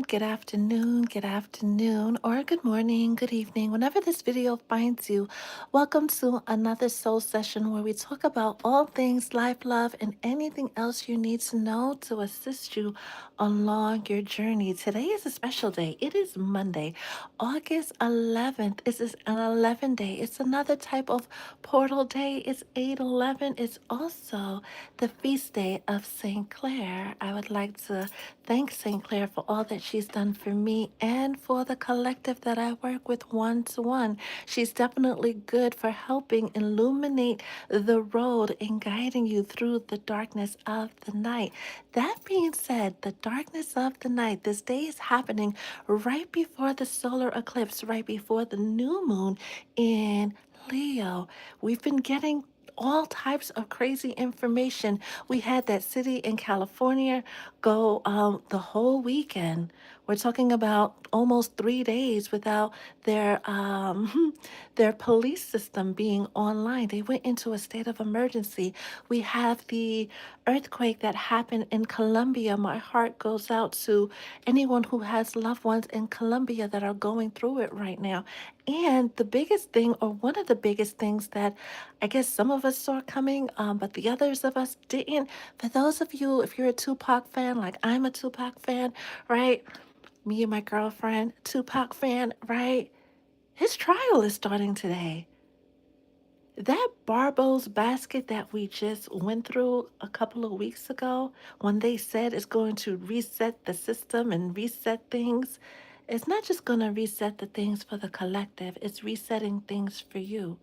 good afternoon, or good morning, good evening, whenever this video finds you. Welcome to another soul session where we talk about all things life, love, and anything else you need to know to assist you along your journey. Today is a special day. It is Monday, August 11th. This is an 11 day. It's another type of portal day. It's 8/11. It's also the feast day of St. Clair. I would like to thank St. Clair for all that she's done for me and for the collective that I work with one to one. She's definitely good for helping illuminate the road and guiding you through the darkness of the night. That being said, the darkness of the night, this day is happening right before the solar eclipse, right before the new moon in Leo. We've been getting all types of crazy information. We had that city in California go the whole weekend. We're talking about almost 3 days without their their police system being online. They went into a state of emergency. We have the earthquake that happened in Colombia. My heart goes out to anyone who has loved ones in Colombia that are going through it right now. And the biggest thing, or one of the biggest things that I guess some of us saw coming, but the others of us didn't. For those of you, if you're a Tupac fan, like I'm a Tupac fan, right? Me and my girlfriend, Tupac fan, right? His trial is starting today. That Barbo's basket that we just went through a couple of weeks ago, when they said it's going to reset the system and reset things, it's not just going to reset the things for the collective, it's resetting things for you.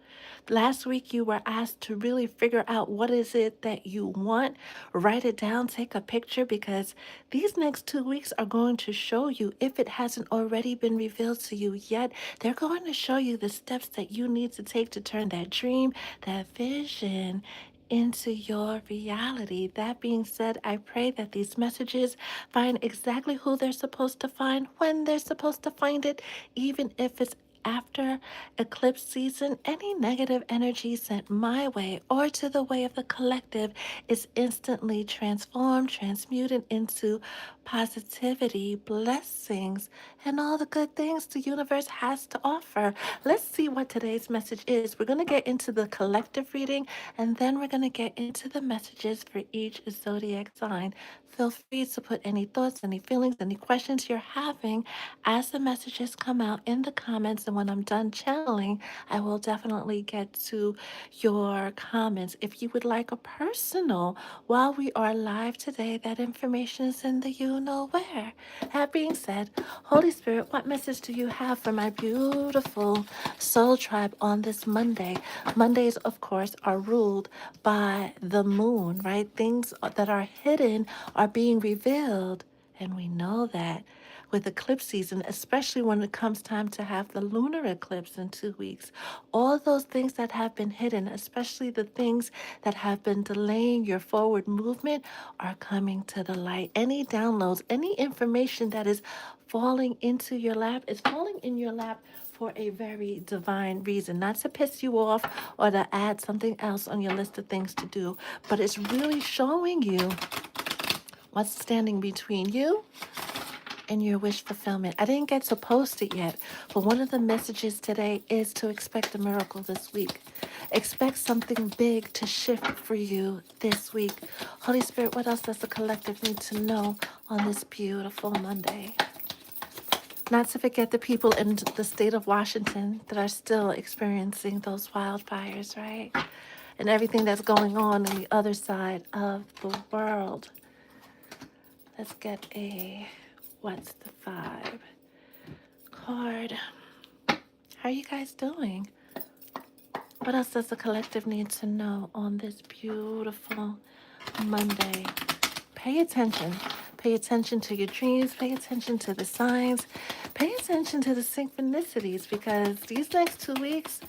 Last week, you were asked to really figure out what is it that you want, write it down, take a picture, because these next 2 weeks are going to show you, if it hasn't already been revealed to you yet, they're going to show you the steps that you need to take to turn that dream, that vision into your reality. That being said, I pray that these messages find exactly who they're supposed to find, when they're supposed to find it, even if it's after eclipse season. Any negative energy sent my way or to the way of the collective is instantly transformed, transmuted into positivity, blessings, and all the good things the universe has to offer. Let's see what today's message is. We're going to get into the collective reading, and then we're going to get into the messages for each zodiac sign. Feel free to put any thoughts, any feelings, any questions you're having as the messages come out in the comments. And when I'm done channeling, I will definitely get to your comments. If you would like a personal while we are live today, that information is in the you know where. That being said, Holy Spirit, what message do you have for my beautiful soul tribe on this Monday? Mondays, of course, are ruled by the moon, right? Things that are hidden are being revealed. And we know that with eclipse season, especially when it comes time to have the lunar eclipse in 2 weeks. All those things that have been hidden, especially the things that have been delaying your forward movement, are coming to the light. Any downloads, any information that is falling into your lap is falling in your lap for a very divine reason, not to piss you off or to add something else on your list of things to do, but it's really showing you what's standing between you and your wish fulfillment. I didn't get to post it yet, but one of the messages today is to expect a miracle this week. Expect something big to shift for you this week. Holy Spirit, what else does the collective need to know on this beautiful Monday? Not to forget the people in the state of Washington that are still experiencing those wildfires, right? And everything that's going on the other side of the world. Let's get a what's the vibe card. How are you guys doing? What else does the collective need to know on this beautiful Monday? Pay attention. Pay attention to your dreams. Pay attention to the signs. Pay attention to the synchronicities, because these next 2 weeks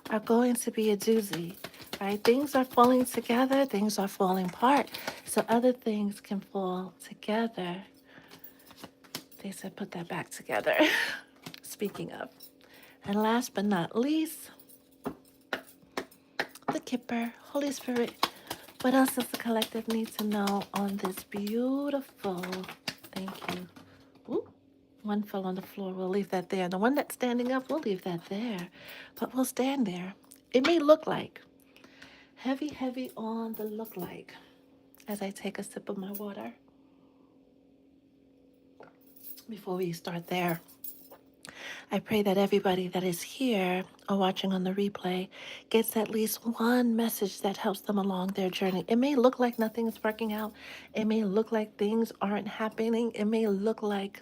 are going to be a doozy, right? Things are falling together. Things are falling apart. So other things can fall together. They said put that back together. Speaking of. And last but not least, the Kipper, Holy Spirit. What else does the collective need to know on this beautiful, thank you. Ooh, One fell on the floor. We'll leave that there. The one that's standing up, we'll leave that there. But we'll stand there. It may look like heavy, heavy on the look like as I take a sip of my water. Before we start there, I pray that everybody that is here or watching on the replay gets at least one message that helps them along their journey. It may look like nothing is working out. It may look like things aren't happening. It may look like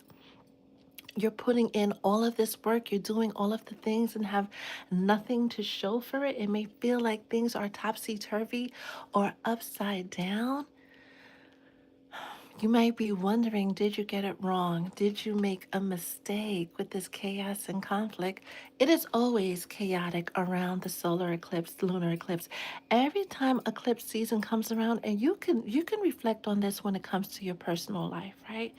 you're putting in all of this work, you're doing all of the things and have nothing to show for it. It may feel like things are topsy turvy or upside down. You might be wondering, did you get it wrong? Did you make a mistake with this chaos and conflict? It is always chaotic around the solar eclipse, lunar eclipse. Every time eclipse season comes around, and you can reflect on this when it comes to your personal life, right?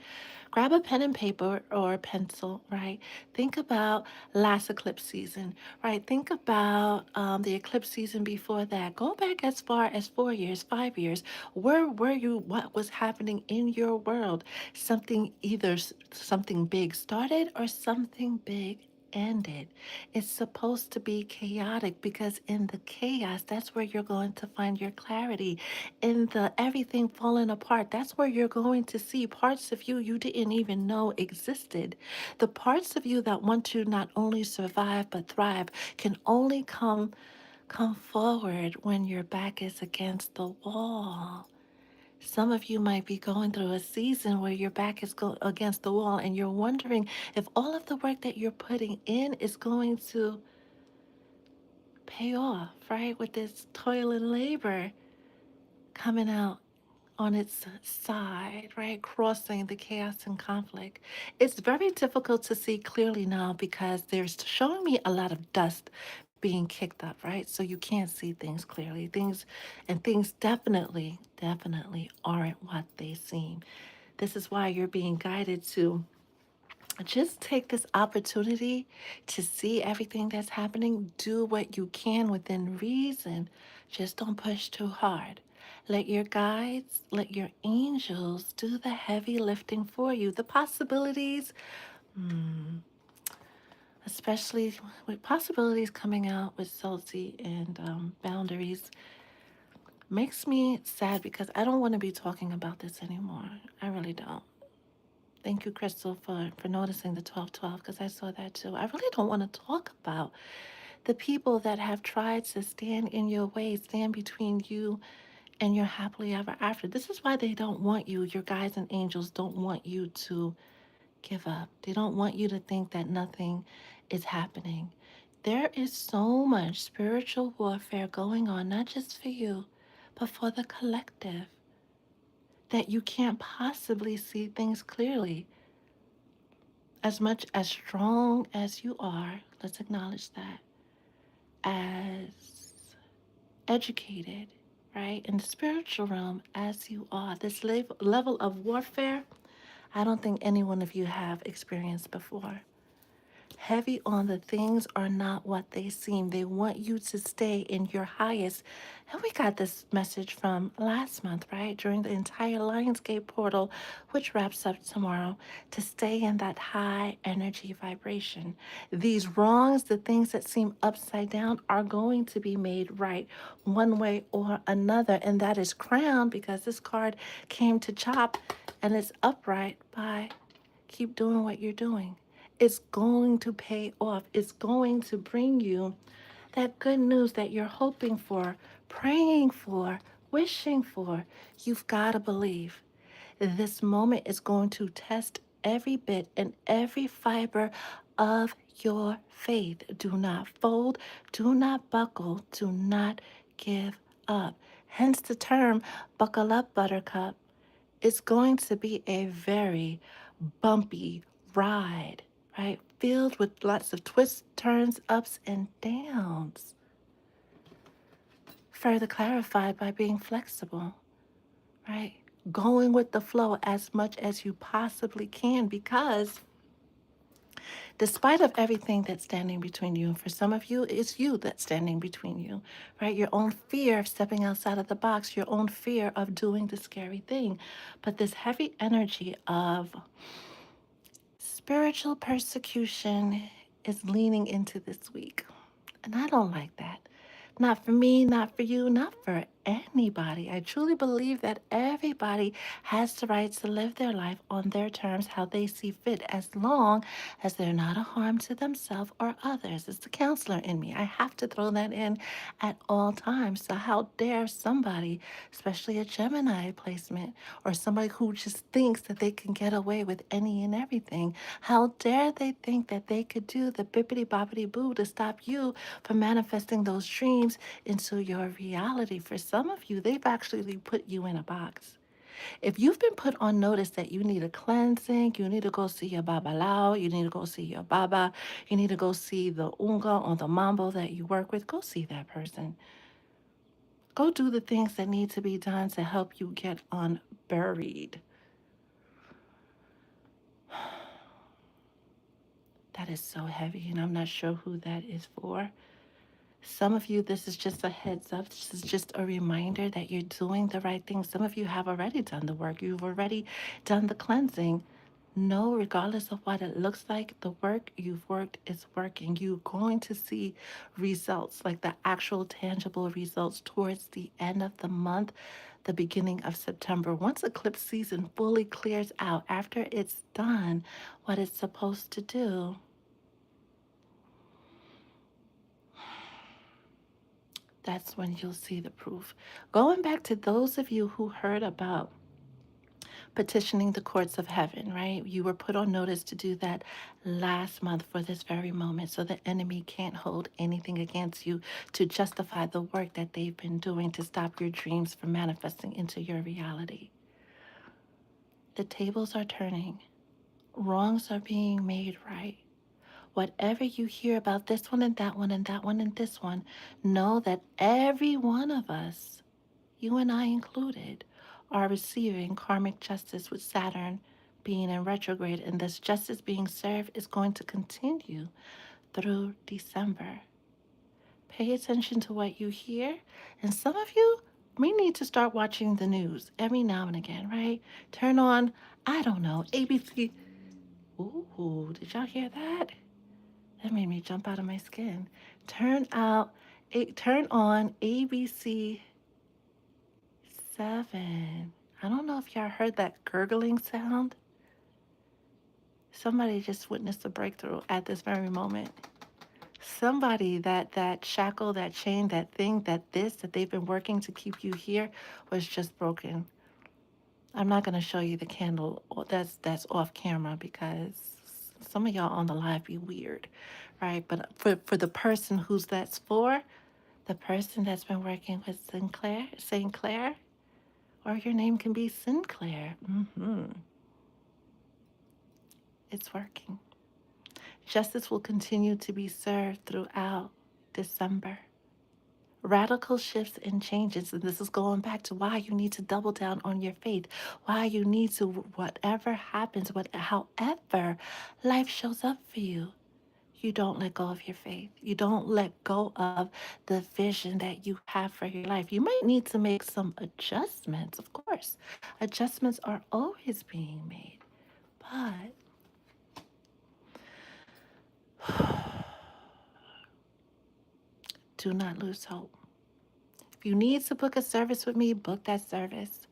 Grab a pen and paper or a pencil, right? Think about last eclipse season, right? Think about the eclipse season before that. Go back as far as 4 years, 5 years. Where were you? What was happening in your world? Something either something big started or something big ended. It's supposed to be chaotic because in the chaos, that's where you're going to find your clarity. In the everything falling apart, that's where you're going to see parts of you you didn't even know existed. The parts of you that want to not only survive but thrive can only come forward when your back is against the wall. Some of you might be going through a season where your back is against the wall and you're wondering if all of the work that you're putting in is going to pay off, right? With this toil and labor coming out on its side, right? Crossing the chaos and conflict. It's very difficult to see clearly now because there's showing me a lot of dust being kicked up, right? So you can't see things clearly. Things definitely aren't what they seem. This is why you're being guided to just take this opportunity to see everything that's happening. Do what you can within reason. Just don't push too hard. Let your guides, let your angels do the heavy lifting for you. The possibilities, especially with possibilities coming out with Celsi and boundaries, makes me sad because I don't want to be talking about this anymore. I really don't. Thank you, Crystal, for noticing the 1212 because I saw that too. I really don't want to talk about the people that have tried to stand in your way, stand between you and your happily ever after. This is why they don't want you, your guides and angels don't want you to give up. They don't want you to think that nothing is happening. There is so much spiritual warfare going on, not just for you, but for the collective, that you can't possibly see things clearly. As much as strong as you are, let's acknowledge that, as educated, right, in the spiritual realm as you are, this level of warfare, I don't think any one of you have experienced before. Heavy on the things are not what they seem. They want you to stay in your highest. And we got this message from last month, right? During the entire Lionsgate portal, which wraps up tomorrow, to stay in that high energy vibration. These wrongs, the things that seem upside down, are going to be made right one way or another. And that is crowned because this card came to chop and it's upright by keep doing what you're doing. It's going to pay off. It's going to bring you that good news that you're hoping for, praying for, wishing for. You've got to believe. This moment is going to test every bit and every fiber of your faith. Do not fold, do not buckle, do not give up. Hence the term, buckle up, buttercup. It's going to be a very bumpy ride, right? Filled with lots of twists, turns, ups, and downs. Further clarified by being flexible, right? Going with the flow as much as you possibly can because despite of everything that's standing between you, and for some of you, it's you that's standing between you, right? Your own fear of stepping outside of the box, your own fear of doing the scary thing. But this heavy energy of Spiritual persecution is leaning into this week. And I don't like that. Not for me, not for you, not for anybody. I truly believe that everybody has the right to live their life on their terms, how they see fit, as long as they're not a harm to themselves or others. It's the counselor in me. I have to throw that in at all times. So, how dare somebody, especially a Gemini placement, or somebody who just thinks that they can get away with any and everything, how dare they think that they could do the bippity boppity boo to stop you from manifesting those dreams into your reality? For some of you, they've actually put you in a box. If you've been put on notice that you need a cleansing, you need to go see your babalao, you need to go see your baba, you need to go see the unga or the mambo that you work with, go see that person. Go do the things that need to be done to help you get unburied. That is so heavy, and I'm not sure who that is for. Some of you, this is just a heads up. This is just a reminder that you're doing the right thing. Some of you have already done the work. You've already done the cleansing. No, regardless of what it looks like, the work you've worked is working. You're going to see results, like the actual tangible results towards the end of the month, the beginning of September. Once eclipse season fully clears out, after it's done what it's supposed to do, that's when you'll see the proof. Going back to those of you who heard about petitioning the courts of heaven, right? You were put on notice to do that last month for this very moment, so the enemy can't hold anything against you to justify the work that they've been doing to stop your dreams from manifesting into your reality. The tables are turning, wrongs are being made right. Whatever you hear about this one and that one and that one and this one, know that every one of us, you and I included, are receiving karmic justice with Saturn being in retrograde, and this justice being served is going to continue through December. Pay attention to what you hear, and some of you may need to start watching the news every now and again, right? Turn on, I don't know, ABC. Ooh, did y'all hear that? That made me jump out of my skin. Turn on ABC 7. I don't know if y'all heard that gurgling sound. Somebody just witnessed a breakthrough at this very moment. Somebody that shackle, that chain, that thing, that they've been working to keep you here was just broken. I'm not gonna show you the candle. That's off camera because some of y'all on the live be weird, right? But for the person who's that's for, the person that's been working with St. Clair, or your name can be Sinclair. It's working. Justice will continue to be served throughout December. Radical shifts and changes, and this is going back to why you need to double down on your faith, why you need to, whatever happens, however life shows up for you, you don't let go of your faith. You don't let go of the vision that you have for your life. You might need to make some adjustments, of course. Adjustments are always being made, but do not lose hope. If you need to book a service with me, book that service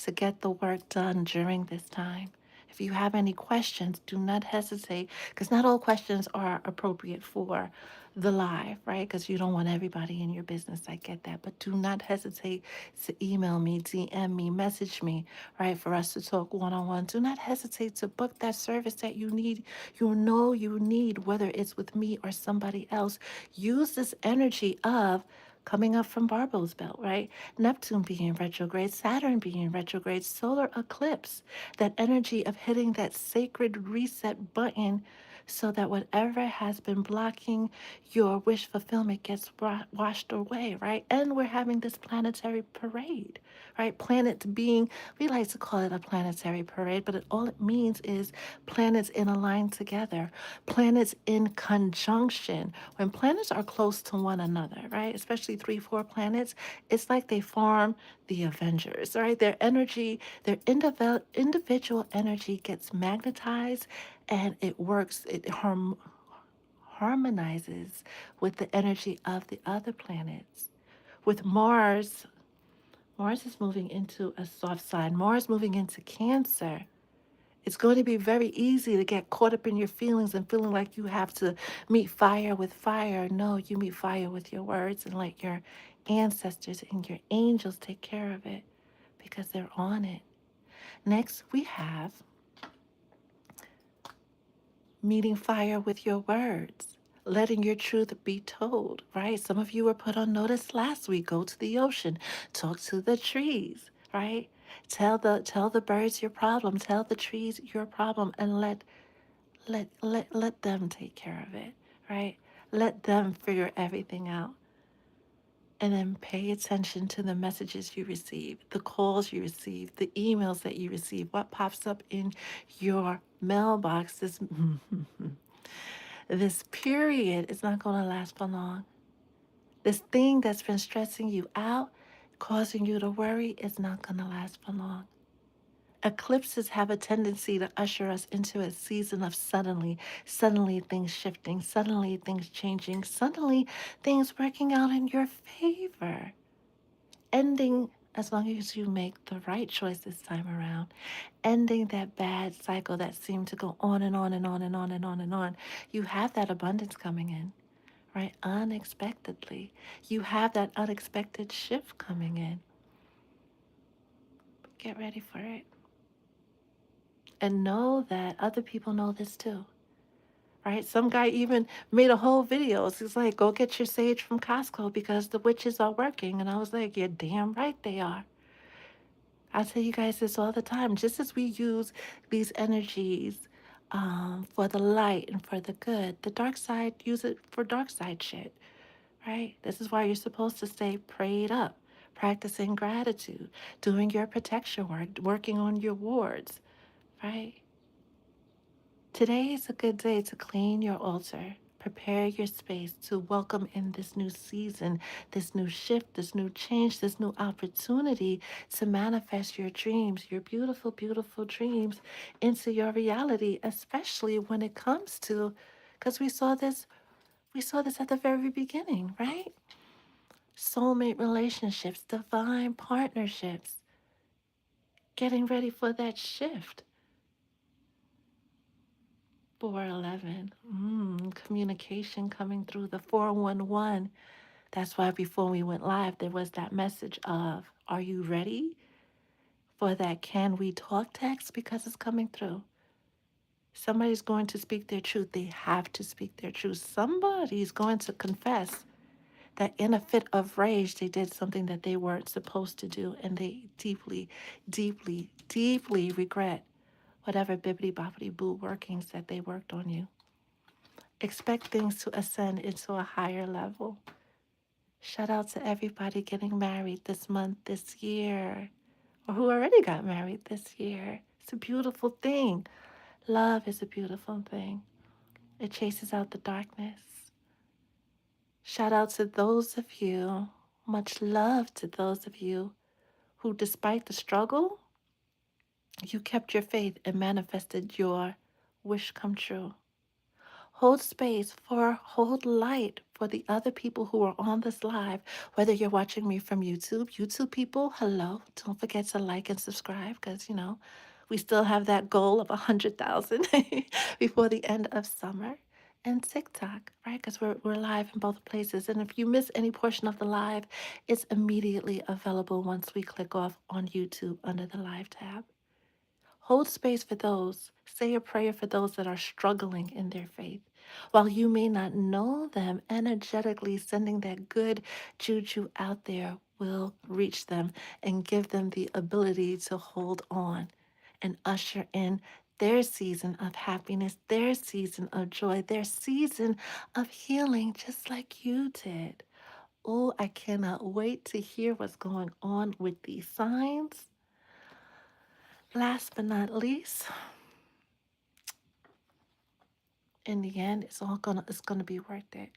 to get the work done during this time. If you have any questions, do not hesitate, because not all questions are appropriate for the live, right? Because you don't want everybody in your business. I get that. But do not hesitate to email me, DM me, message me, right? For us to talk one on one. Do not hesitate to book that service that you need, you need, whether it's with me or somebody else. Use this energy of coming up from Barbo's belt, right? Neptune being retrograde, Saturn being retrograde, solar eclipse, that energy of hitting that sacred reset button so that whatever has been blocking your wish fulfillment gets washed away, right? And we're having this planetary parade, right? Planets being, we like to call it a planetary parade, but all it means is planets in a line together, planets in conjunction. When planets are close to one another, right? Especially 3, 4 planets, it's like they form the Avengers, right? Their energy, their individual energy gets magnetized and it works, harmonizes with the energy of the other planets. With Mars, Mars is moving into a soft sign, Mars moving into Cancer. It's going to be very easy to get caught up in your feelings and feeling like you have to meet fire with fire. No, you meet fire with your words and let your ancestors and your angels take care of it because they're on it. Next, we have meeting fire with your words, letting your truth be told, right? Some of you were put on notice last week. Go to the ocean, talk to the trees, right? Tell the birds your problem, tell the trees your problem, and let them take care of it, right? Let them figure everything out. And then pay attention to the messages you receive, the calls you receive, the emails that you receive, what pops up in your mailbox. This period is not going to last for long. This thing that's been stressing you out, causing you to worry, is not going to last for long. Eclipses have a tendency to usher us into a season of suddenly things shifting, suddenly things changing, suddenly things working out in your favor. Ending, as long as you make the right choice this time around, ending that bad cycle that seemed to go on and on and on and on and on and on. You have that abundance coming in, right? Unexpectedly. You have that unexpected shift coming in. Get ready for it. And know that other people know this too, right? Some guy even made a whole video. It's like, go get your sage from Costco because the witches are working. And I was like, you're damn right they are. I tell you guys this all the time. Just as we use these energies for the light and for the good, the dark side use it for dark side shit, right? This is why you're supposed to stay prayed up, practicing gratitude, doing your protection work, working on your wards, right? Today is a good day to clean your altar, prepare your space to welcome in this new season, this new shift, this new change, this new opportunity to manifest your dreams, your beautiful, beautiful dreams into your reality, especially when it comes to, because we saw this at the very beginning, right? Soulmate relationships, divine partnerships, getting ready for that shift. 411. Communication coming through the 411. That's why before we went live, there was that message of, are you ready for that can we talk text? Because it's coming through. Somebody's going to speak their truth. They have to speak their truth. Somebody's going to confess that in a fit of rage, they did something that they weren't supposed to do, and they deeply, deeply, deeply regret whatever bibbity boppity boo workings that they worked on you. Expect things to ascend into a higher level. Shout out to everybody getting married this month, this year, or who already got married this year. It's a beautiful thing. Love is a beautiful thing. It chases out the darkness. Shout out to those of you, much love to those of you who, despite the struggle, you kept your faith and manifested your wish come true. Hold light for the other people who are on this live, whether you're watching me from YouTube. YouTube people, hello. Don't forget to like and subscribe because, we still have that goal of 100,000 before the end of summer. And TikTok, right? Because we're live in both places. And if you miss any portion of the live, it's immediately available once we click off on YouTube under the live tab. Hold space for those. Say a prayer for those that are struggling in their faith. While you may not know them, energetically sending that good juju out there will reach them and give them the ability to hold on and usher in their season of happiness, their season of joy, their season of healing, just like you did. Oh, I cannot wait to hear what's going on with these signs. Last but not least, in the end, it's gonna be worth it.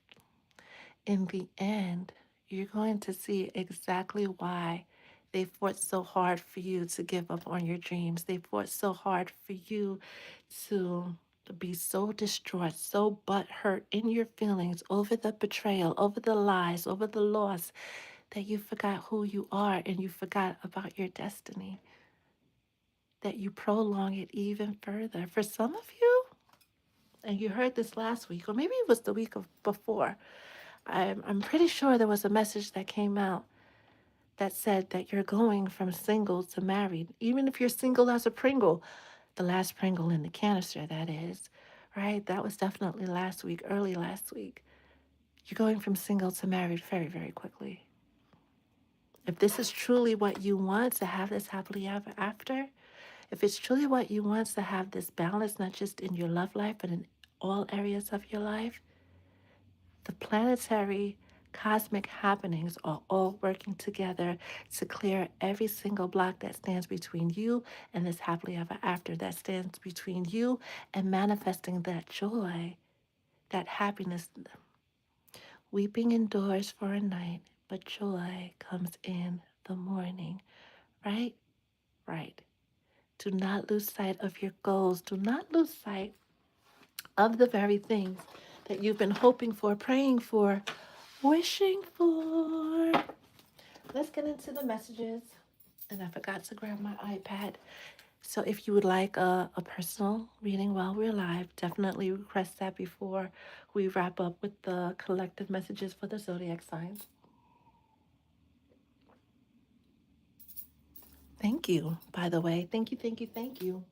In the end, you're going to see exactly why They fought so hard for you to give up on your dreams. They fought so hard for you to be so distraught, so butthurt in your feelings over the betrayal, over the lies, over the loss, that you forgot who you are and you forgot about your destiny, that you prolong it even further. For some of you, and you heard this last week, or maybe it was the week of before, I'm pretty sure there was a message that came out that said that you're going from single to married. Even if you're single as a Pringle, the last Pringle in the canister, that is, right? That was definitely last week, early last week. You're going from single to married very, very quickly. If this is truly what you want, to have this happily ever after, if it's truly what you want, to have this balance, not just in your love life, but in all areas of your life, the planetary cosmic happenings are all working together to clear every single block that stands between you and this happily ever after, that stands between you and manifesting that joy, that happiness. Weeping endures for a night, but joy comes in the morning, right? Right. Do not lose sight of your goals. Do not lose sight of the very things that you've been hoping for, praying for, wishing for. Let's get into the messages. And I forgot to grab my iPad. So if you would like a personal reading while we're live, definitely request that before we wrap up with the collective messages for the zodiac signs. Thank you, by the way. Thank you, thank you, thank you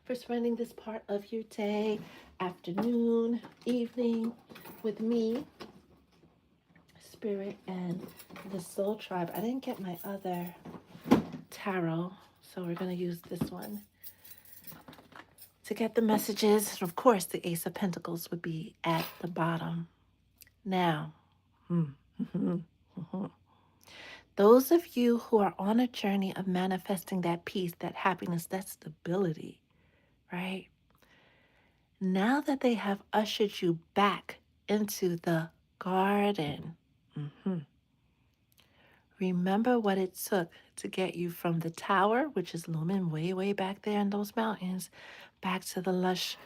for spending this part of your day, afternoon, evening with me, Spirit, and the Soul Tribe. I didn't get my other tarot, so we're going to use this one to get the messages. And of course, the Ace of Pentacles would be at the bottom. Now, those of you who are on a journey of manifesting that peace, that happiness, that stability, right? Now that they have ushered you back into the garden, remember what it took to get you from the tower, which is looming way, way back there in those mountains, back to the lush,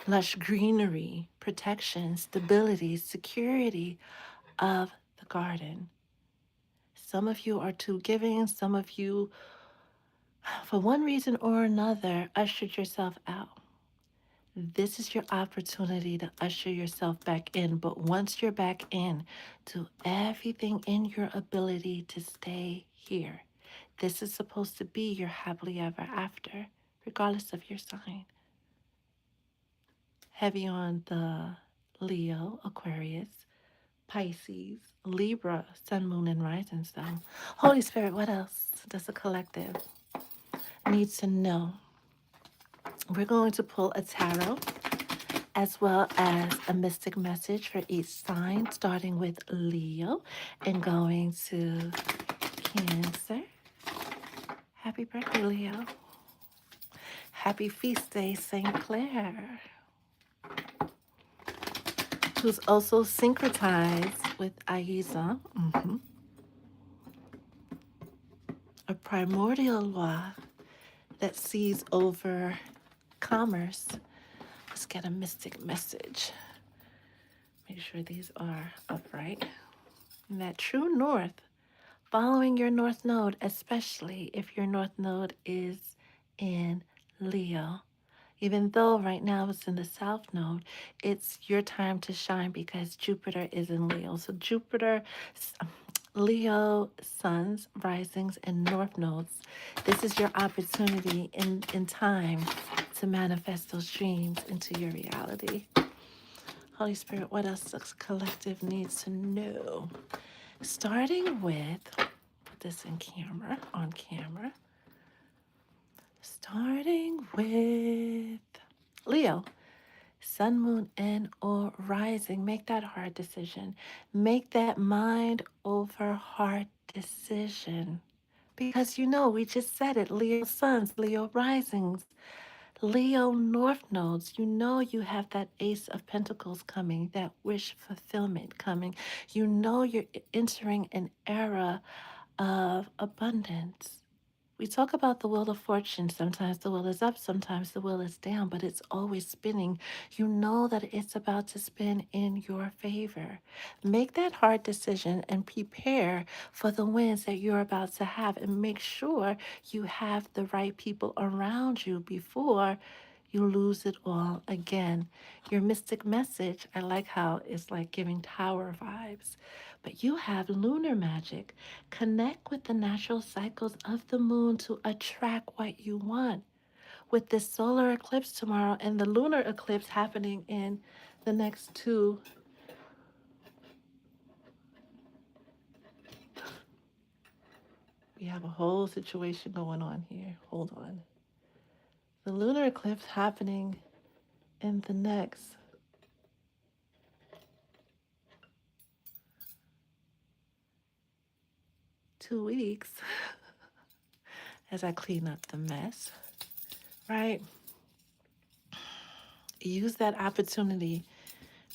lush greenery, protection, stability, security of the garden. Some of you are too giving. Some of you, for one reason or another, ushered yourself out. This is your opportunity to usher yourself back in. But once you're back in, do everything in your ability to stay here. This is supposed to be your happily ever after, regardless of your sign. Heavy on the Leo, Aquarius, Pisces, Libra, Sun, Moon, and Rising Stone. Holy Spirit, what else does the collective need to know? We're going to pull a tarot as well as a mystic message for each sign, starting with Leo and going to Cancer. Happy birthday, Leo. Happy feast day, St. Clair, who's also syncretized with Aiza, a primordial law that sees over commerce. Let's get a mystic message. Make sure these are upright. And that true north, following your north node, especially if your north node is in Leo. Even though right now it's in the south node, it's your time to shine because Jupiter is in Leo. So Jupiter, Leo, suns, risings, and north nodes. This is your opportunity in time to manifest those dreams into your reality. Holy Spirit, what else the collective needs to know? Starting with, put this in camera, on camera. Starting with Leo, sun, moon, and or rising. Make that hard decision. Make that mind over heart decision. Because you know, we just said it, Leo suns, Leo risings, Leo north nodes. You know you have that Ace of Pentacles coming, that wish fulfillment coming. You know you're entering an era of abundance. We talk about the wheel of fortune. Sometimes the wheel is up, sometimes the wheel is down, but it's always spinning. You know that it's about to spin in your favor. Make that hard decision and prepare for the wins that you're about to have, and make sure you have the right people around you before you lose it all again. Your mystic message, I like how it's like giving tower vibes, but you have lunar magic. Connect with the natural cycles of the moon to attract what you want. With this solar eclipse tomorrow and the lunar eclipse happening in the next two, we have a whole situation going on here. Hold on. The lunar eclipse happening in the next 2 weeks as I clean up the mess, right? Use that opportunity,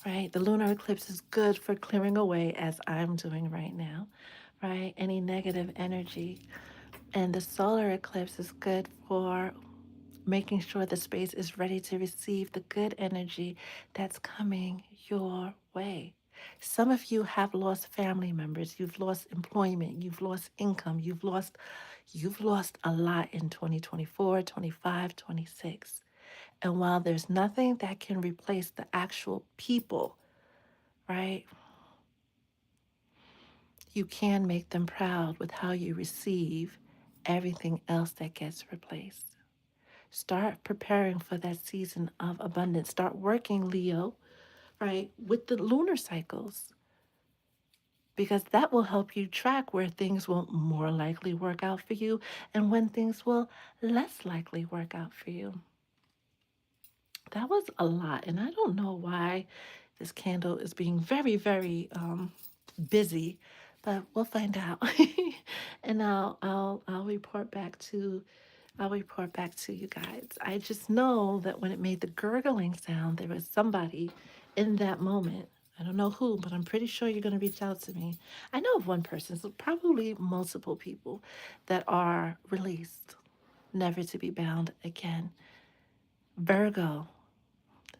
right? The lunar eclipse is good for clearing away, as I'm doing right now, right? Any negative energy. And the solar eclipse is good for making sure the space is ready to receive the good energy that's coming your way. Some of you have lost family members, you've lost employment, you've lost income, you've lost a lot in 2024, 25, 26. And while there's nothing that can replace the actual people, right? You can make them proud with how you receive everything else that gets replaced. Start preparing for that season of abundance. Start working, Leo, right, with the lunar cycles, because that will help you track where things will more likely work out for you and when things will less likely work out for you. That was a lot, and I don't know why this candle is being very, very busy, but we'll find out. And I'll report back to you guys. I just know that when it made the gurgling sound, there was somebody in that moment. I don't know who, but I'm pretty sure you're going to reach out to me. I know of one person, so probably multiple people that are released, never to be bound again. Virgo,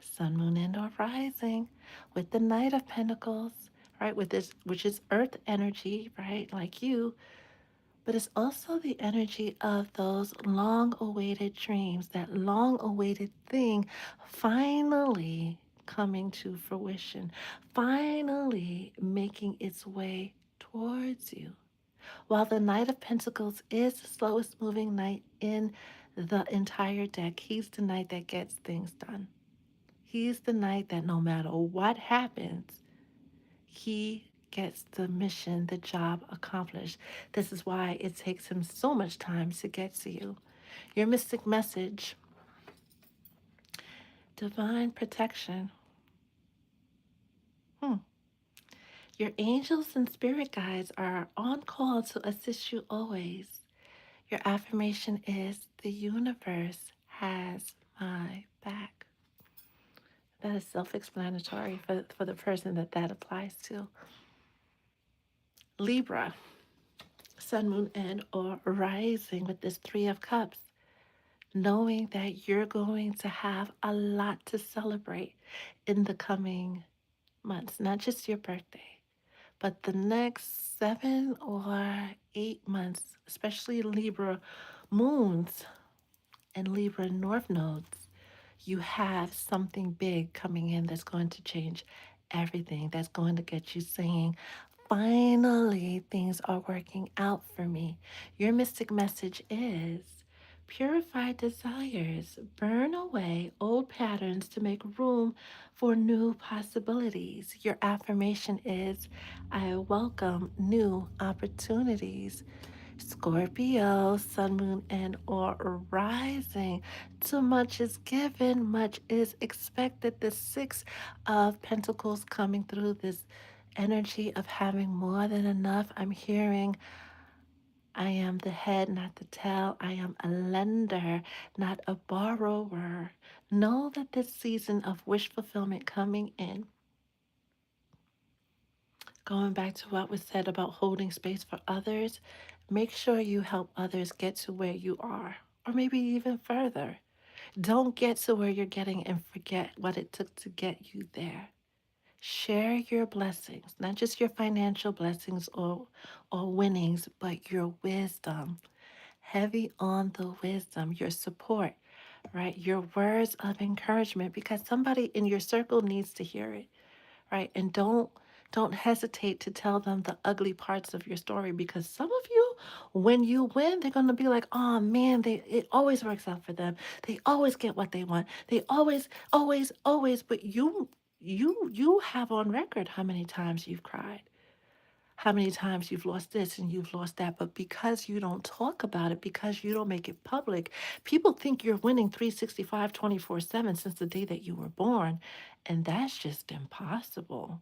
sun, moon, and or rising, with the Knight of Pentacles, right? With this, which is earth energy, right? Like you, but it's also the energy of those long awaited dreams, that long awaited thing finally coming to fruition, finally making its way towards you. While the Knight of Pentacles is the slowest moving knight in the entire deck, he's the knight that gets things done. He's the knight that no matter what happens, he gets the mission, the job accomplished. This is why it takes him so much time to get to you. Your mystic message, divine protection. Hmm. Your angels and spirit guides are on call to assist you always. Your affirmation is the universe has my back. That is self explanatory for the person that applies to. Libra, sun, moon, and or rising with this Three of Cups, knowing that you're going to have a lot to celebrate in the coming months, not just your birthday, but the next 7 or 8 months, especially Libra moons and Libra north nodes. You have something big coming in that's going to change everything, that's going to get you saying, finally, things are working out for me. Your mystic message is purify desires, burn away old patterns to make room for new possibilities. Your affirmation is I welcome new opportunities. Scorpio, sun, moon, and or rising. Too much is given, much is expected. The Six of Pentacles coming through, this energy of having more than enough. I'm hearing I am the head, not the tail. I am a lender, not a borrower. Know that this season of wish fulfillment coming in Going back to what was said about holding space for others, make sure you help others get to where you are, or maybe even further. Don't get to where you're getting and forget what it took to get you there. Share your blessings, not just your financial blessings or winnings, but your wisdom. Heavy on the wisdom, your support, right? Your words of encouragement, because somebody in your circle needs to hear it, right? And don't hesitate to tell them the ugly parts of your story, because some of you, when you win, they're gonna be like, oh man, it always works out for them. They always get what they want. They always, but you have on record how many times you've cried, how many times you've lost this and you've lost that. But because you don't talk about it, because you don't make it public, people think you're winning 365, 24/7 since the day that you were born. And that's just impossible.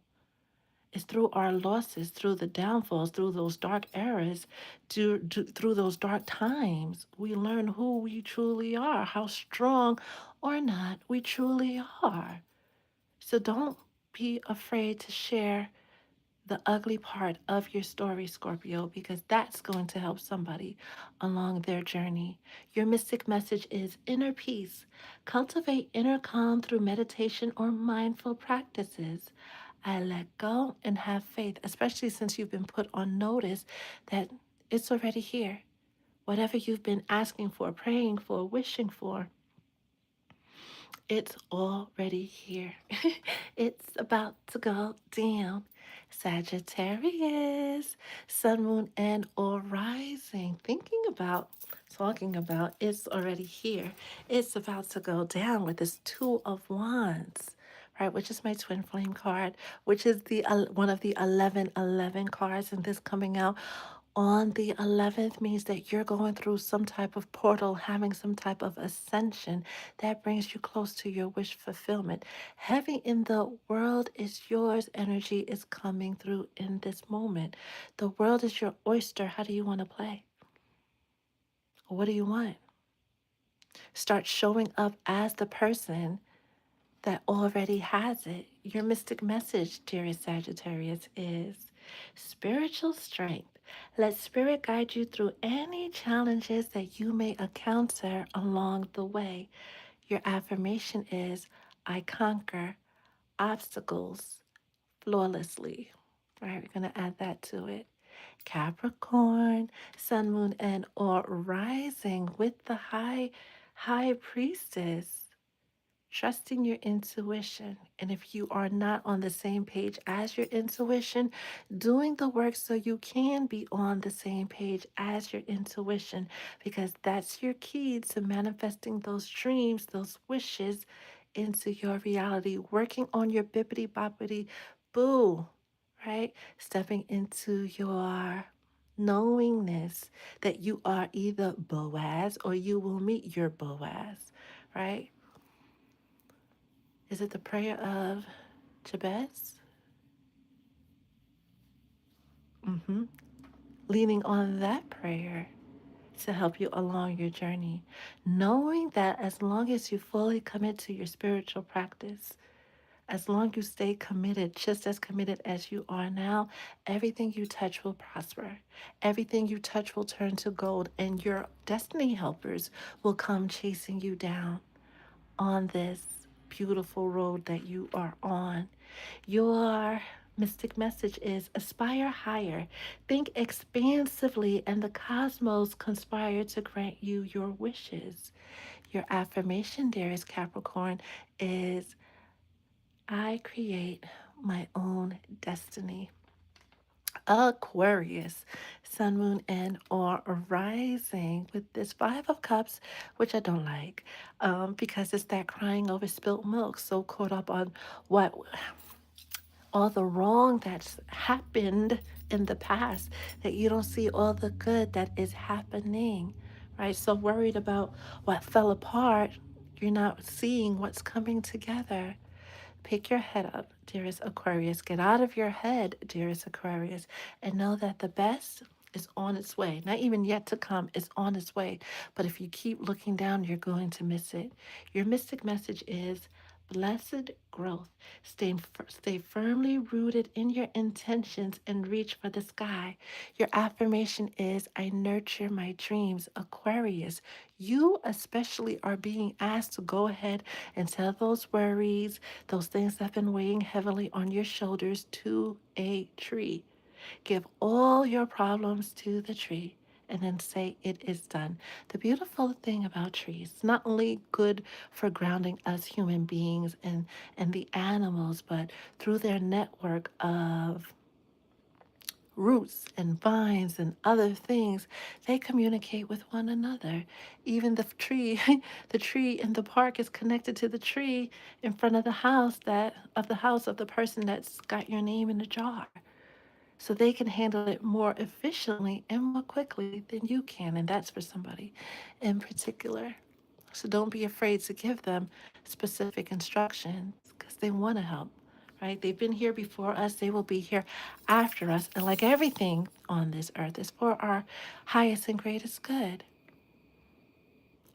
It's through our losses, through the downfalls, through those dark eras, through those dark times, we learn who we truly are, how strong or not we truly are. So don't be afraid to share the ugly part of your story, Scorpio, because that's going to help somebody along their journey. Your mystic message is inner peace. Cultivate inner calm through meditation or mindful practices. I let go and have faith, especially since you've been put on notice that it's already here. Whatever you've been asking for, praying for, wishing for, it's already here. It's about to go down. Sagittarius, sun, moon, and or rising. Thinking about, talking about, it's already here. It's about to go down with this Two of Wands, right? Which is my twin flame card, which is the one of the 1111 cards, and this coming out on the 11th means that you're going through some type of portal, having some type of ascension that brings you close to your wish fulfillment. Heavy in the world is yours energy is coming through in this moment. The world is your oyster. How do you want to play? What do you want? Start showing up as the person that already has it. Your mystic message, dearest Sagittarius, is spiritual strength. Let spirit guide you through any challenges that you may encounter along the way. Your affirmation is I conquer obstacles flawlessly. All right, we're going to add that to it. Capricorn, sun, moon, and or rising with the high priestess. Trusting your intuition. And if you are not on the same page as your intuition, doing the work so you can be on the same page as your intuition, because that's your key to manifesting those dreams, those wishes into your reality. Working on your bippity boppity boo, right? Stepping into your knowingness that you are either Boaz or you will meet your Boaz, right? Is it the prayer of Jabez? Mm-hmm. Leaning on that prayer to help you along your journey. Knowing that as long as you fully commit to your spiritual practice, as long as you stay committed, just as committed as you are now, everything you touch will prosper. Everything you touch will turn to gold, and your destiny helpers will come chasing you down on this beautiful road that you are on. Your mystic message is aspire higher, think expansively, and the cosmos conspire to grant you your wishes. Your affirmation, dearest Capricorn, is I create my own destiny. Aquarius, sun, moon, and or rising with this Five of Cups, which I don't like, because it's that crying over spilt milk. So caught up on what all the wrong that's happened in the past that you don't see all the good that is happening, right? So worried about what fell apart, you're not seeing what's coming together. Pick your head up, dearest Aquarius. Get out of your head, dearest Aquarius, and know that the best is on its way. Not even yet to come, it's on its way. But if you keep looking down, you're going to miss it. Your mystic message is blessed growth. Stay firmly rooted in your intentions and reach for the sky. Your affirmation is I nurture my dreams. Aquarius, you especially are being asked to go ahead and tell those worries, those things that have been weighing heavily on your shoulders to a tree. Give all your problems to the tree and then say it is done. The beautiful thing about trees, not only good for grounding us human beings and the animals, but through their network of roots and vines and other things, they communicate with one another. Even the tree, the tree in the park is connected to the tree in front of the house of the person that's got your name in the jar, so they can handle it more efficiently and more quickly than you can. And that's for somebody in particular. So don't be afraid to give them specific instructions because they want to help, right? They've been here before us, they will be here after us. And like everything on this earth is for our highest and greatest good.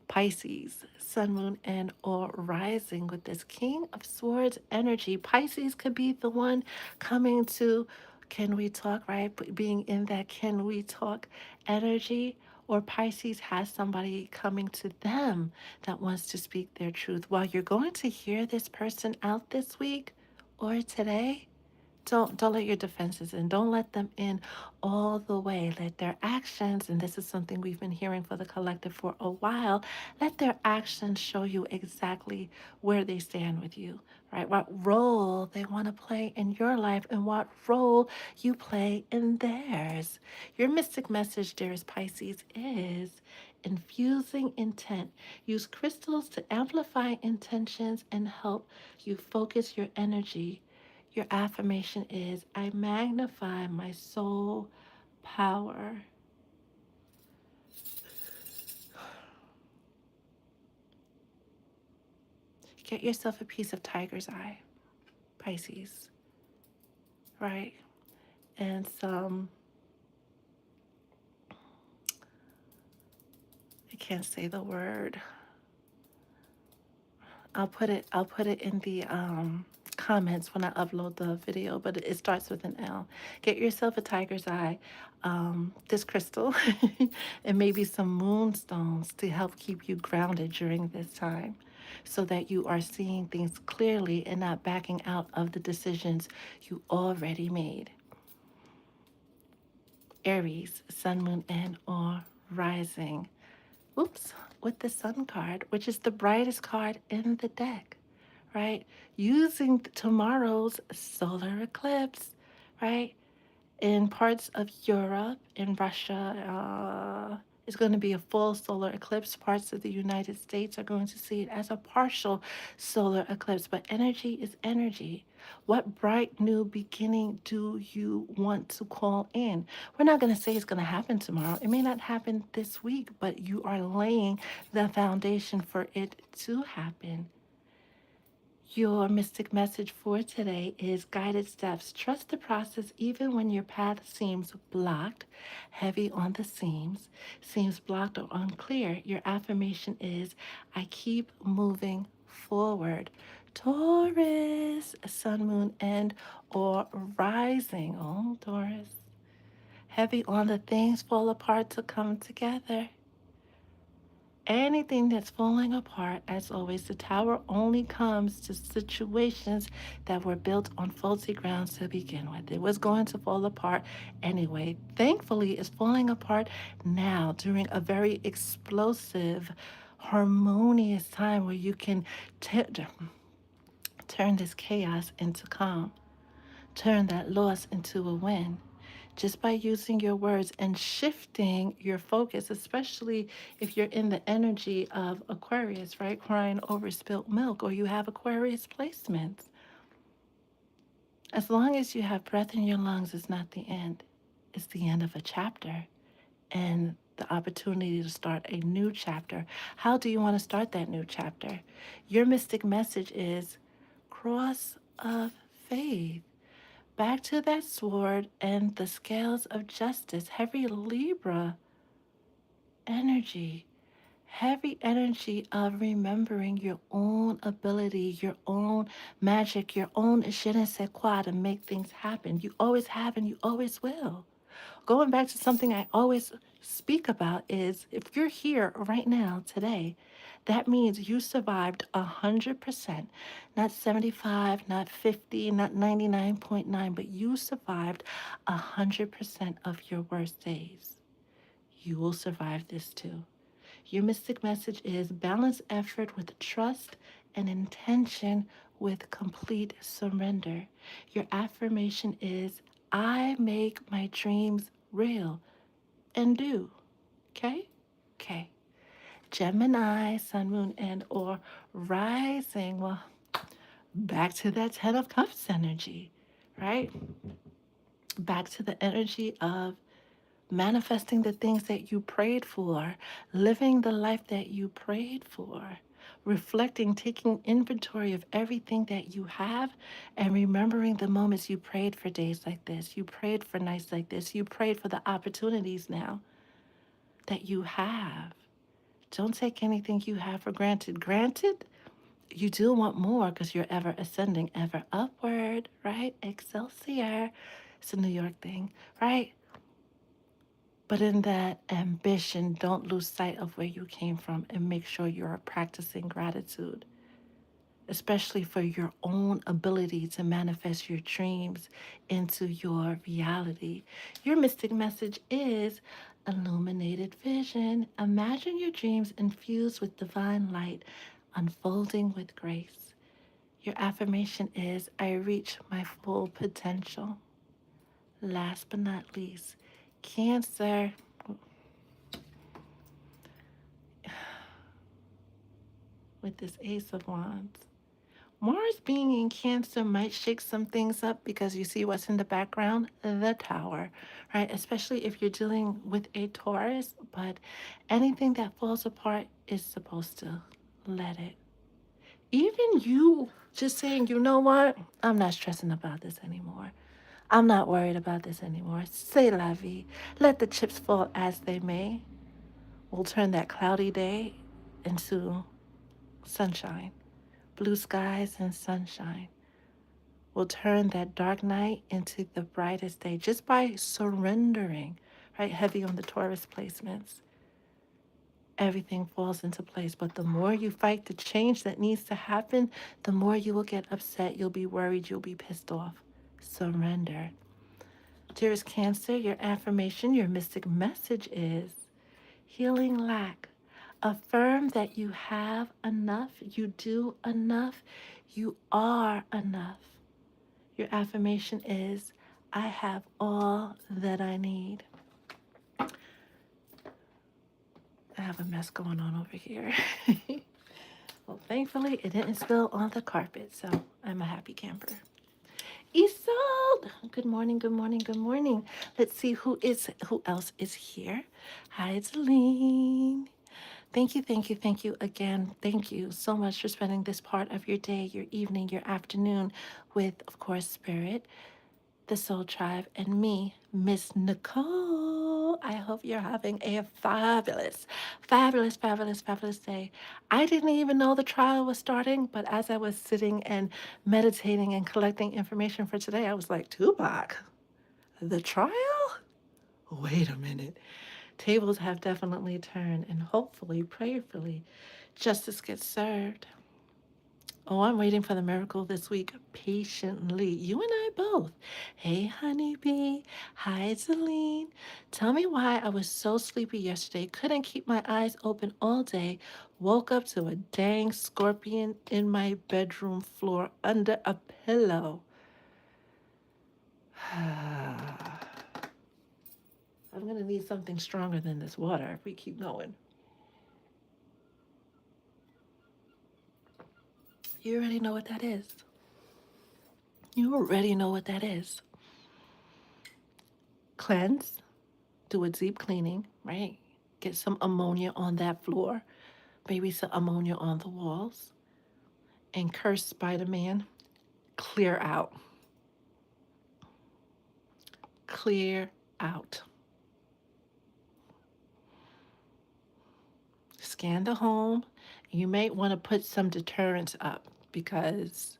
Pisces, sun, moon, and or rising with this King of Swords energy. Pisces could be the one coming to, can we talk, right? Being in that can we talk energy. Or Pisces has somebody coming to them that wants to speak their truth. While you're going to hear this person out this week or today, don't let your defenses in. Don't let them in all the way. Let their actions, and this is something we've been hearing for the collective for a while, let their actions show you exactly where they stand with you, right? What role they want to play in your life and what role you play in theirs. Your mystic message, dearest Pisces, is infusing intent. Use crystals to amplify intentions and help you focus your energy. Your affirmation is I magnify my soul power. Get yourself a piece of tiger's eye, Pisces, right? And some, I can't say the word. I'll put it in the comments when I upload the video, but it starts with an L. Get yourself a tiger's eye, this crystal, and maybe some moonstones to help keep you grounded during this time so that you are seeing things clearly and not backing out of the decisions you already made. Aries, sun, moon, and or rising. Oops, with the sun card, which is the brightest card in the deck, right? Using tomorrow's solar eclipse, right? In parts of Europe, in Russia, is going to be a full solar eclipse. Parts of the United States are going to see it as a partial solar eclipse. But energy is energy. What bright new beginning do you want to call in? We're not going to say it's going to happen tomorrow. It may not happen this week, but you are laying the foundation for it to happen. Your mystic message for today is guided steps. Trust the process even when your path seems blocked, heavy on the seems blocked or unclear. Your affirmation is I keep moving forward. Taurus, sun, moon, and or rising. Oh, Taurus. Heavy on the things fall apart to come together. Anything that's falling apart, as always, the tower only comes to situations that were built on faulty grounds to begin with. It was going to fall apart anyway. Thankfully, it's falling apart now during a very explosive, harmonious time where you can turn this chaos into calm, turn that loss into a win just by using your words and shifting your focus, especially if you're in the energy of Aquarius, right? Crying over spilt milk, or you have Aquarius placements. As long as you have breath in your lungs, it's not the end, it's the end of a chapter and the opportunity to start a new chapter. How do you want to start that new chapter? Your mystic message is cross of faith. Back to that sword and the scales of justice. Heavy Libra energy. heavy energy of remembering your own ability, your own magic, your own je ne sais quoi to make things happen. You always have and you always will. Going back to something I always speak about is if you're here right now today, that means you survived 100%, not 75, not 50, not 99.9, but you survived 100% of your worst days. You will survive this too. Your mystic message is balance effort with trust and intention with complete surrender. Your affirmation is I make my dreams real and do. Okay? Okay. Gemini, Sun, Moon, and or rising. Well, back to that Ten of Cups energy, right? Back to the energy of manifesting the things that you prayed for, living the life that you prayed for, reflecting, taking inventory of everything that you have, and remembering the moments you prayed for days like this, you prayed for nights like this, you prayed for the opportunities now that you have. Don't take anything you have for granted. Granted, you do want more because you're ever ascending, ever upward, right? Excelsior. It's a New York thing, right? But in that ambition, don't lose sight of where you came from and make sure you're practicing gratitude, especially for your own ability to manifest your dreams into your reality. Your mystic message is illuminated vision. Imagine your dreams infused with divine light, unfolding with grace. Your affirmation is I reach my full potential. Last but not least, Cancer. With this Ace of Wands. Mars being in Cancer might shake some things up because you see what's in the background? The Tower, right? Especially if you're dealing with a Taurus, but anything that falls apart is supposed to let it. Even you just saying, you know what? I'm not stressing about this anymore. I'm not worried about this anymore. C'est la vie. Let the chips fall as they may. We'll turn that cloudy day into sunshine. Blue skies and sunshine will turn that dark night into the brightest day just by surrendering, right? Heavy on the Taurus placements. Everything falls into place. But the more you fight the change that needs to happen, the more you will get upset. You'll be worried. You'll be pissed off. Surrender. Dearest Cancer, your affirmation, your mystic message is healing lack. Affirm that you have enough, you do enough, you are enough. Your affirmation is I have all that I need. I have a mess going on over here. Well, thankfully, it didn't spill on the carpet, so I'm a happy camper. Isolde, good morning, good morning, good morning. Let's see who else is here. Hi, it's Aline. Thank you, thank you, thank you again. Thank you so much for spending this part of your day, your evening, your afternoon with, of course, Spirit, the Soul Tribe, and me, Miss Nicole. I hope you're having a fabulous, fabulous, fabulous, fabulous day. I didn't even know the trial was starting, but as I was sitting and meditating and collecting information for today, I was like, Tupac, the trial? Wait a minute. Tables have definitely turned, and hopefully, prayerfully, justice gets served. Oh, I'm waiting for the miracle this week patiently. You and I both. Hey, honeybee. Hi, Celine. Tell me why I was so sleepy yesterday, couldn't keep my eyes open all day, woke up to a dang scorpion in my bedroom floor under a pillow. I'm going to need something stronger than this water if we keep going. You already know what that is. You already know what that is. Cleanse, do a deep cleaning, right? Get some ammonia on that floor, maybe some ammonia on the walls, and curse Spider-Man. Clear out. Clear out. scan the home. You may want to put some deterrents up because,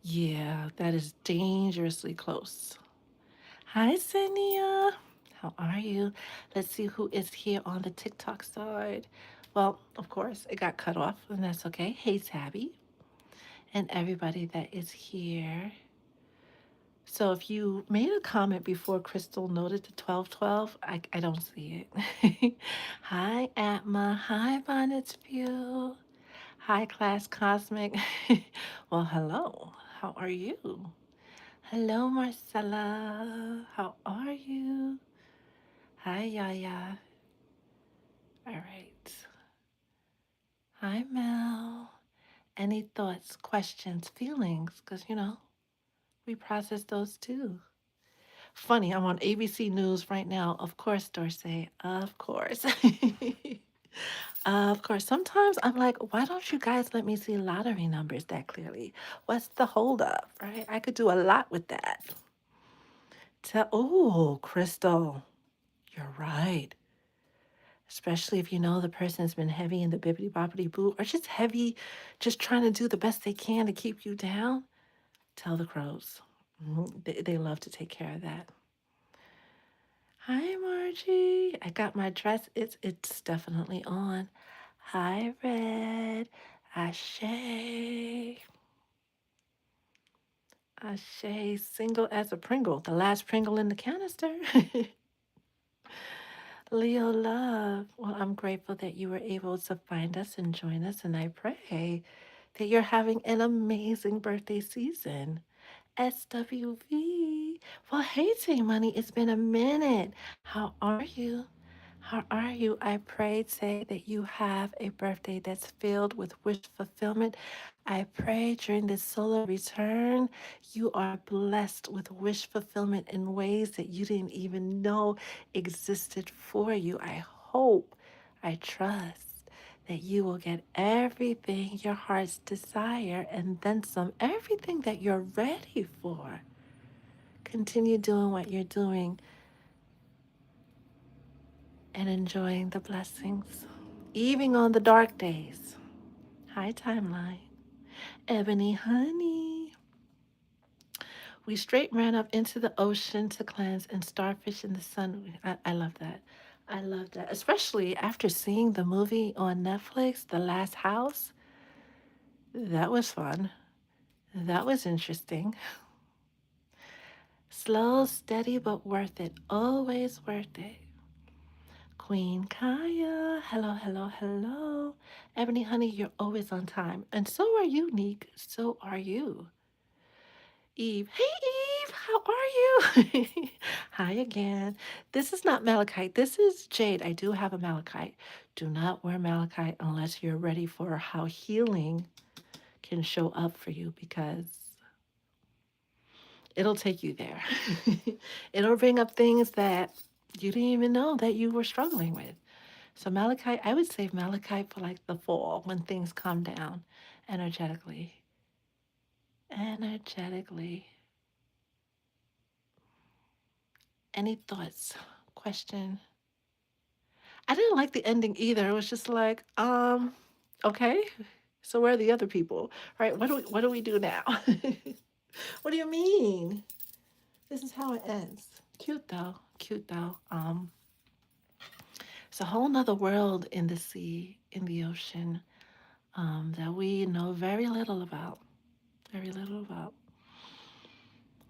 yeah, that is dangerously close. Hi, Senia. How are you? Let's see who is here on the TikTok side. Well, of course, it got cut off, and that's okay. Hey, Tabby, and everybody that is here. So if you made a comment before Crystal noted the 1212, I don't see it. Hi, Atma. Hi, Bonnet's View. Hi, Class Cosmic. Well, hello. How are you? Hello, Marcella. How are you? Hi, Yaya. All right. Hi, Mel. Any thoughts, questions, feelings? Because, we process those too. Funny, I'm on ABC News right now. Of course, Dorsey. Of course. Of course. Sometimes I'm like, why don't you guys let me see lottery numbers that clearly? What's the holdup, right? I could do a lot with that. Oh, Crystal, you're right. Especially if you know the person's been heavy in the bibbity boppity boo, or just heavy, just trying to do the best they can to keep you down. Tell the crows. They love to take care of that. Hi, Margie. I got my dress. It's definitely on. Hi, Red. Ashay. Ashay, single as a Pringle. The last Pringle in the canister. Leo Love. Well, I'm grateful that you were able to find us and join us, and I pray that you're having an amazing birthday season. SWV. Well, hey, Tay Money, it's been a minute. How are you? How are you? I pray, say that you have a birthday that's filled with wish fulfillment. I pray during this solar return, you are blessed with wish fulfillment in ways that you didn't even know existed for you. I hope, I trust that you will get everything your heart's desire and then some, everything that you're ready for. Continue doing what you're doing and enjoying the blessings, even on the dark days. Hi, timeline. Ebony Honey. We straight ran up into the ocean to cleanse and starfish in the sun. I love that. I love that. Especially after seeing the movie on Netflix, The Last House. That was fun. That was interesting. Slow, steady, but worth it. Always worth it. Queen Kaya, hello, hello, hello. Ebony Honey, you're always on time. And so are you, Neek. So are you. Eve, hey Eve, how are you? Hi again. This is not malachite. This is jade. I do have a malachite. Do not wear malachite unless you're ready for how healing can show up for you because it'll take you there. It'll bring up things that you didn't even know that you were struggling with. So Malachite, I would save Malachite for like the fall when things calm down energetically. Energetically. Any thoughts? Question? I didn't like the ending either. It was just like, okay. So where are the other people? Right? What do we do now? What do you mean? This is how it ends. Cute though. Cute though. It's a whole nother world in the sea, in the ocean, that we know very little about. Very little about.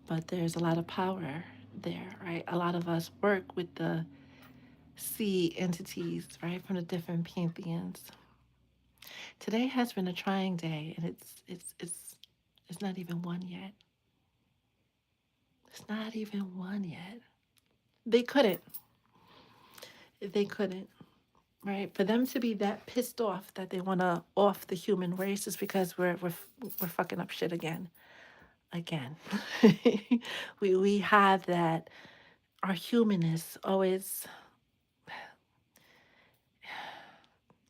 But there's a lot of power there, right? A lot of us work with the sea entities, right, from the different pantheons. Today has been a trying day, and it's not even one yet. It's not even one yet. They couldn't. They couldn't, right? For them to be that pissed off that they want to off the human race is because we're fucking up shit again. We have that. Our humanness always,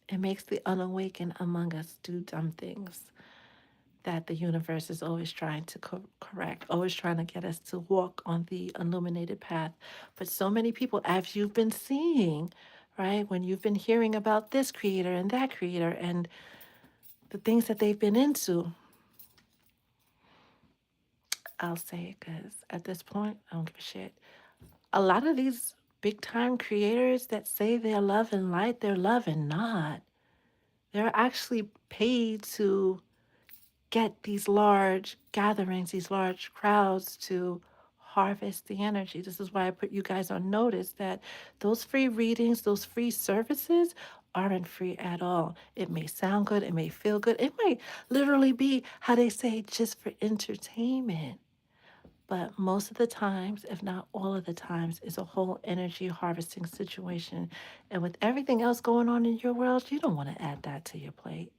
it makes the unawakened among us do dumb things that the universe is always trying to correct, always trying to get us to walk on the illuminated path. But so many people, as you've been seeing, right? When you've been hearing about this creator and that creator and the things that they've been into, I'll say it because at this point, I don't give a shit. A lot of these big time creators that say they're love and light, they're love and not. They're actually paid to get these large gatherings, these large crowds to harvest the energy. This is why I put you guys on notice that those free readings, those free services aren't free at all. It may sound good, it may feel good, it might literally be how they say just for entertainment. But most of the times, if not all of the times, is a whole energy harvesting situation. And with everything else going on in your world, you don't want to add that to your plate.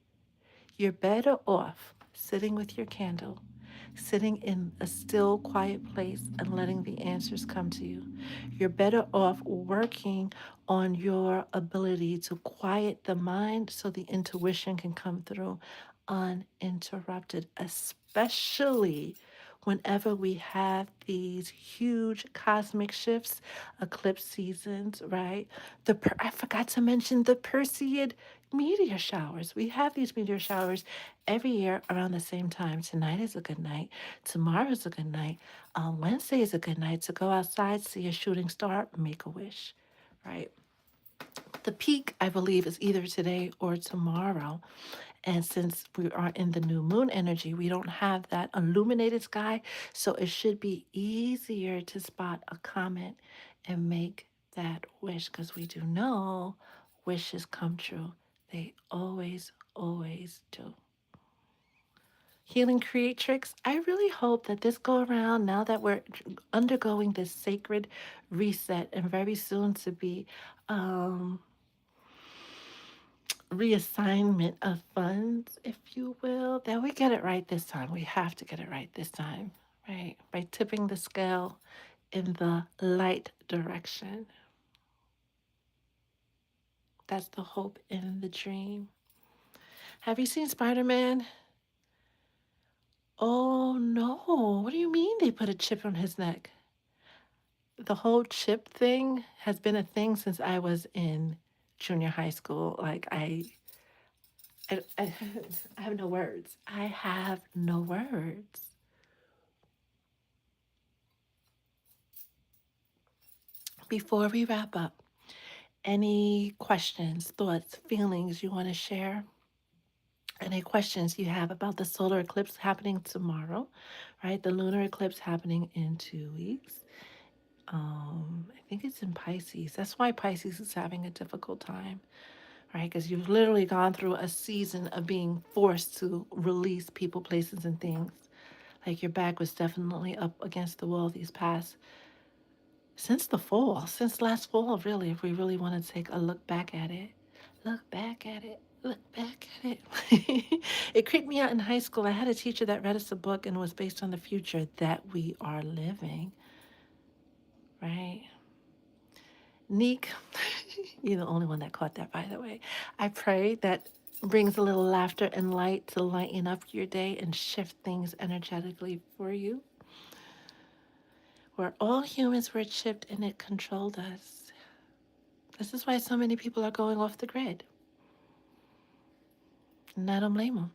You're better off sitting with your candle, sitting in a still, quiet place and letting the answers come to you. You're better off working on your ability to quiet the mind so the intuition can come through uninterrupted, especially whenever we have these huge cosmic shifts, eclipse seasons, right? I forgot to mention the Perseid meteor showers. We have these meteor showers every year around the same time. Tonight is a good night. Tomorrow's a good night. Wednesday is a good night to go outside, see a shooting star, make a wish, right? The peak, I believe, is either today or tomorrow. And since we are in the new moon energy, we don't have that illuminated sky. So it should be easier to spot a comet and make that wish because we do know wishes come true. They always, always do. Healing Creatrix, I really hope that this go around, now that we're undergoing this sacred reset and very soon to be um, reassignment of funds, if you will, that we get it right this time. We have to get it right this time, right? By tipping the scale in the light direction. That's the hope in the dream. Have you seen Spider Man? Oh no. What do you mean they put a chip on his neck? The whole chip thing has been a thing since I was in junior high school. Like, I I have no words. I have no words. Before we wrap up, any questions, thoughts, feelings you want to share? Any questions you have about the solar eclipse happening tomorrow, right? The lunar eclipse happening in 2 weeks. I think it's in Pisces. That's why Pisces is having a difficult time, right? Because you've literally gone through a season of being forced to release people, places, and things. Like your back was definitely up against the wall these past, since the fall, since last fall, really, if we really want to take a look back at it. Look back at it. Look back at it. It creeped me out in high school. I had a teacher that read us a book and was based on the future that we are living, right? Neek, you're the only one that caught that, by the way. I pray that brings a little laughter and light to lighten up your day and shift things energetically for you. We're all humans were chipped and it controlled us. This is why so many people are going off the grid. And I don't blame them.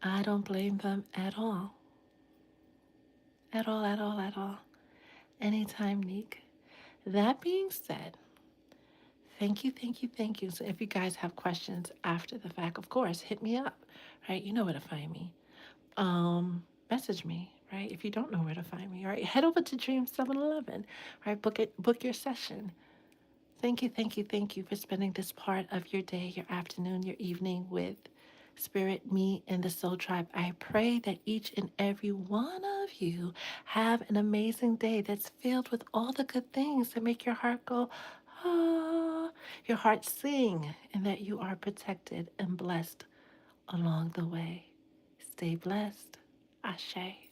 I don't blame them at all. At all, at all, at all. Anytime, Neek. That being said, thank you, thank you, thank you. So if you guys have questions after the fact, of course, hit me up, right? You know where to find me. Message me, right? If you don't know where to find me, right? Head over to Dream 711, right? Book your session. Thank you, thank you, thank you for spending this part of your day, your afternoon, your evening with Spirit, me, and the Soul Tribe. I pray that each and every one of you have an amazing day that's filled with all the good things that make your heart go, ah, your heart sing, and that you are protected and blessed along the way. Stay blessed. Ashe.